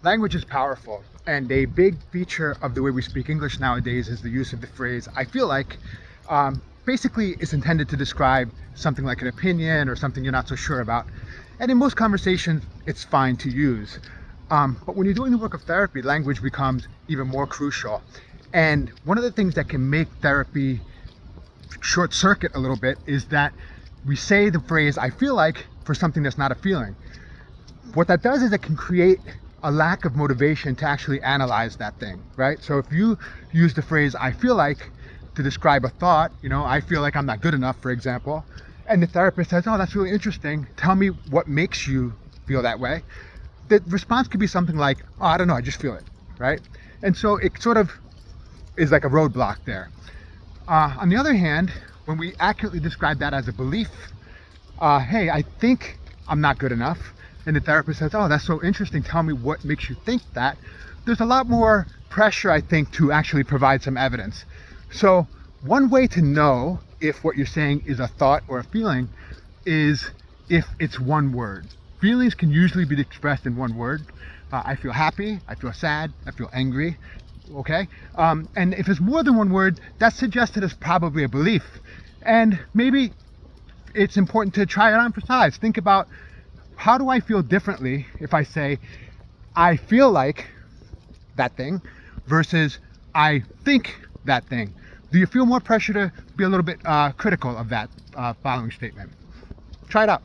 Language is powerful, and a big feature of the way we speak English nowadays is the use of the phrase "I feel like." Basically, it's intended to describe something like an opinion or something you're not so sure about. And in most conversations, it's fine to use. But when you're doing the work of therapy, language becomes even more crucial. And one of the things that can make therapy short circuit a little bit is that we say the phrase "I feel like" for something that's not a feeling. What that does is it can create a lack of motivation to actually analyze that thing, right? So if you use the phrase "I feel like" to describe a thought, I feel like I'm not good enough, for example, and the therapist says, "Oh, that's really interesting. Tell me what makes you feel that way." The response could be something like, "Oh, I don't know, I just feel it," right? And so it sort of is like a roadblock there. On the other hand, when we accurately describe that as a belief, hey, I think I'm not good enough, and the therapist says, "Oh, that's so interesting. Tell me what makes you think that." There's a lot more pressure, I think, to actually provide some evidence. So one way to know if what you're saying is a thought or a feeling is if it's one word. Feelings can usually be expressed in one word. I feel happy, I feel sad, I feel angry. Okay? And if it's more than one word, that suggests that it's probably a belief. And maybe it's important to try it on for size. Think about, how do I feel differently if I say "I feel like that thing" versus "I think that thing"? Do you feel more pressure to be a little bit critical of that following statement? Try it out.